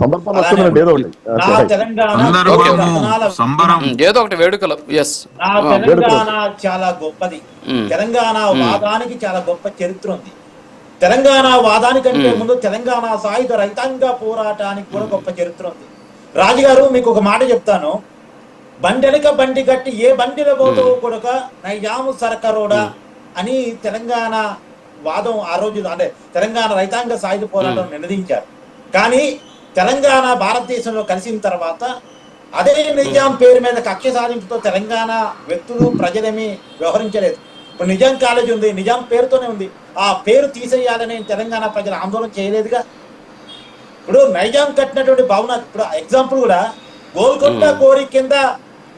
సందర్భం వస్తుందండి ఏదో ఒకటి. నా తెలంగాణ ఏదో ఒకటి వేడుకలు. నా తెలంగాణ చాలా గొప్పది. తెలంగాణ వాదానికి చాలా గొప్ప చరిత్ర ఉంది. తెలంగాణ వాదానికంటే ముందు తెలంగాణ సాయుధ రైతాంగ పోరాటానికి కూడా గొప్ప చరిత్ర ఉంది. రాజుగారు మీకు ఒక మాట చెప్తాను. బండెనక బండి కట్టి ఏ బండిలో పోతావు కొడుక నైజాము సరకరోడా అని తెలంగాణ వాదం ఆ రోజు అంటే తెలంగాణ రైతాంగ సాయుధ పోరాటం నినదించారు. కానీ తెలంగాణ భారతదేశంలో కలిసిన తర్వాత అదే నిజాం పేరు మీద కక్ష సాధింపుతో తెలంగాణ వ్యక్తులు ప్రజలేమీ వ్యవహరించలేదు. ఇప్పుడు నిజాం కాలేజ్ ఉంది, నిజాం పేరుతోనే ఉంది. ఆ పేరు తీసేయాలని తెలంగాణ ప్రజలు ఆందోళన చేయలేదుగా. ఇప్పుడు నైజాం కట్టినటువంటి భవనాలు, ఇప్పుడు ఎగ్జాంపుల్ కూడా గోల్కొండ కోరి కింద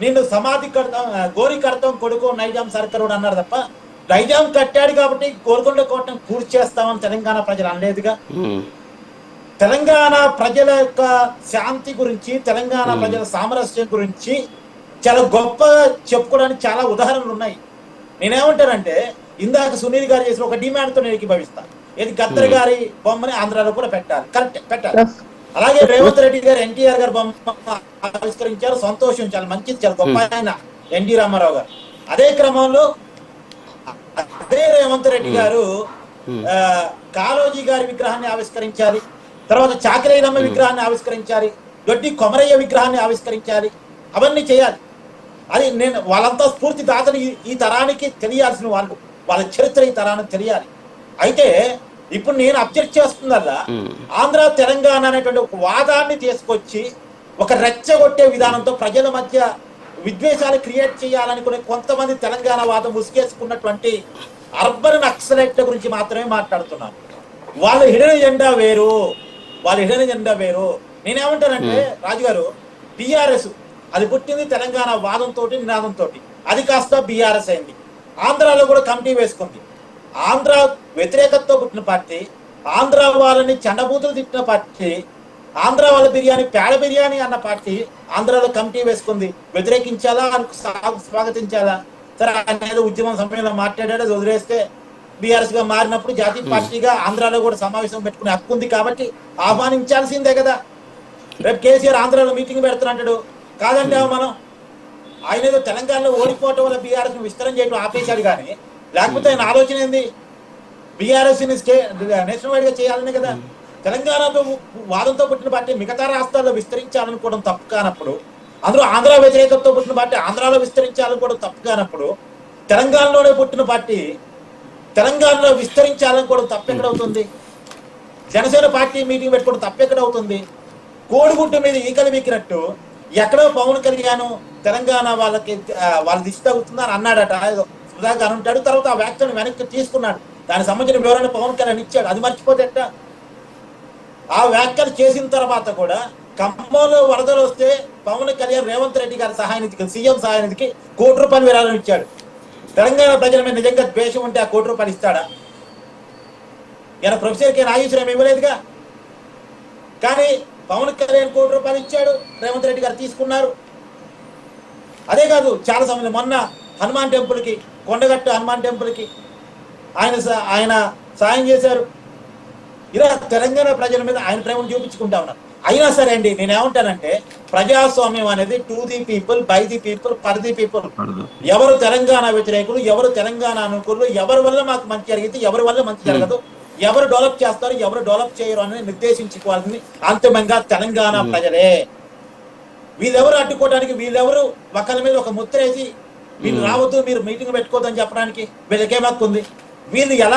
నిన్ను సమాధి కడతాం, గోరి కడతాం కొడుకు నైజాం సర్కరుడు అన్నారు తప్ప నైజాం కట్టాడు కాబట్టి గోల్కొండ కోటను పూర్తి చేస్తామని తెలంగాణ ప్రజలు అనలేదుగా. తెలంగాణ ప్రజల యొక్క శాంతి గురించి, తెలంగాణ ప్రజల సామరస్యం గురించి చాలా గొప్ప చెప్పుకోవడానికి చాలా ఉదాహరణలు ఉన్నాయి. నేనేమంటానంటే ఇందాక సునీల్ గారు చేసిన ఒక డిమాండ్తో నేను ఏకీభవిస్తాను. ఇది గద్దర్ గారి బొమ్మని ఆంధ్రాలో కూడా పెట్టాలి, కరెక్ట్ పెట్టాలి. అలాగే రేవంత్ రెడ్డి గారు ఎన్టీఆర్ గారి బొమ్మ ఆవిష్కరించారు, సంతోషం, చాలా మంచిది, చాలా గొప్ప ఆయన ఎన్టీ రామారావు గారు. అదే క్రమంలో అదే రేవంత్ రెడ్డి గారు కాళోజీ గారి విగ్రహాన్ని ఆవిష్కరించాలి, తర్వాత చాకిరేనమ్మ విగ్రహాన్ని ఆవిష్కరించాలి, దొడ్డి కొమరయ్య విగ్రహాన్ని ఆవిష్కరించాలి. అవన్నీ చేయాలి. అది నేను వాళ్ళంతా స్ఫూర్తి దాతలు ఈ తరానికి తెలియాల్సిన వాళ్ళు, వాళ్ళ చరిత్ర ఈ తరానికి తెలియాలి. అయితే ఇప్పుడు నేను అబ్జెక్ట్ చేస్తుందల్లా ఆంధ్ర తెలంగాణ అనేటువంటి ఒక వాదాన్ని తీసుకొచ్చి ఒక రెచ్చగొట్టే విధానంతో ప్రజల మధ్య విద్వేషాలు క్రియేట్ చేయాలనుకునే కొంతమంది తెలంగాణ వాదం ముసుగేసుకున్నటువంటి అర్బన్ నక్సలైట్ల గురించి మాత్రమే మాట్లాడుతున్నాను. వాళ్ళ హిడెన్ ఎజెండా వేరు, వాళ్ళ హిడెన్ ఎజెండా వేరు. నేనేమంటానంటే రాజుగారు, టీఆర్ఎస్ అది పుట్టింది తెలంగాణ వాదంతో, నినాదంతో. అది కాస్త బీఆర్ఎస్ అయింది. ఆంధ్రాలో కూడా కమిటీ వేసుకుంది. ఆంధ్ర వ్యతిరేకతతో పుట్టిన పార్టీ, ఆంధ్ర వాళ్ళని చండబూతులు తిట్టిన పార్టీ, ఆంధ్ర వాళ్ళ బిర్యానీ పేడ బిర్యానీ అన్న పార్టీ ఆంధ్రాలో కమిటీ వేసుకుంది. వ్యతిరేకించాలా, స్వాగతించాలా? సరే, ఆయన ఏదో ఉద్యమం సమయంలో మాట్లాడాడు, అది వదిలేస్తే బీఆర్ఎస్ గా మారినప్పుడు జాతీయ పార్టీగా ఆంధ్రాలో కూడా సమావేశం పెట్టుకునే హక్కు ఉంది కాబట్టి ఆహ్వానించాల్సిందే కదా. రేపు కేసీఆర్ ఆంధ్రాలో మీటింగ్ పెడుతున్నట్టాడు, కాదంటే మనం ఆయన ఏదో తెలంగాణలో ఓడిపోవటం వల్ల బీఆర్ఎస్ విస్తరణ చేయడం ఆపేశాడు. కానీ లేకపోతే ఆయన ఆలోచన ఏంది? బీఆర్ఎస్ నేషనల్ వైడ్ గా చేయాలనే కదా. తెలంగాణతో వాదంతో పుట్టిన పార్టీ మిగతా రాష్ట్రాల్లో విస్తరించాలనుకోవడం తప్పు కానప్పుడు, అందులో ఆంధ్ర వ్యతిరేకతతో పుట్టిన పార్టీ ఆంధ్రాలో విస్తరించాలనుకోవడం తప్పు కానప్పుడు, తెలంగాణలోనే పుట్టిన పార్టీ తెలంగాణలో విస్తరించాలనుకోవడం తప్పెక్కడవుతుంది? జనసేన పార్టీ మీటింగ్ పెట్టుకోవడం తప్పెక్కడవుతుంది? కోడిగుడ్డు మీద ఈకలు వీకినట్టు ఎక్కడో పవన్ కళ్యాణ్ తెలంగాణ వాళ్ళ దిష్టి తగ్గుతుంది అని అన్నాడట, సుధాకర్ అంటాడు. తర్వాత ఆ వ్యాఖ్యను వెనక్కి తీసుకున్నాడు. దానికి సంబంధించిన వివరణ పవన్ కళ్యాణ్ ఇచ్చాడు. అది మర్చిపోతే ఆ వ్యాఖ్యలు చేసిన తర్వాత కూడా ఖమ్మంలో వరదలు వస్తే పవన్ కళ్యాణ్ రేవంత్ రెడ్డి గారి సహాయనిధికి, సీఎం సహాయనిధికి ₹1 కోటి విరాళం ఇచ్చాడు. తెలంగాణ ప్రజల మీద నిజంగా ద్వేషం ఉంటే ఆ ₹1 కోటి ఇస్తాడా? ఈయన ప్రొఫెసర్కి నాగేశ్వరం ఇవ్వలేదుగా. కానీ పవన్ కళ్యాణ్ ₹1 కోటి ఇచ్చాడు, రేవంత్ రెడ్డి గారు తీసుకున్నారు. అదే కాదు, చాలా సమయం మొన్న హనుమాన్ టెంపుల్కి, కొండగట్టు హనుమాన్ టెంపుల్కి ఆయన సాయం చేశారు. ఇలా తెలంగాణ ప్రజల మీద ఆయన ప్రేమను చూపించుకుంటా ఉన్నారు. అయినా సరే అండి, నేనేమంటానంటే ప్రజాస్వామ్యం అనేది to the people, by the people, for the people. ఎవరు తెలంగాణ వ్యతిరేకులు, ఎవరు తెలంగాణ అనుకూలు, ఎవరి వల్ల మాకు మంచి జరిగింది, ఎవరి వల్ల మంచి జరగదు, ఎవరు డెవలప్ చేస్తారు, ఎవరు డెవలప్ చేయరు అని నిర్దేశించుకోవాల్సింది అంతిమంగా తెలంగాణ ప్రజలే. వీళ్ళెవరు అడ్డుకోవడానికి, వీళ్ళెవరు ఒకరి మీద ఒక ముద్ర వేసి వీళ్ళు రావద్దు, మీరు మీటింగ్ పెట్టుకోవద్దని చెప్పడానికి వీళ్ళకేం హక్కు ఉంది? వీళ్ళు ఎలా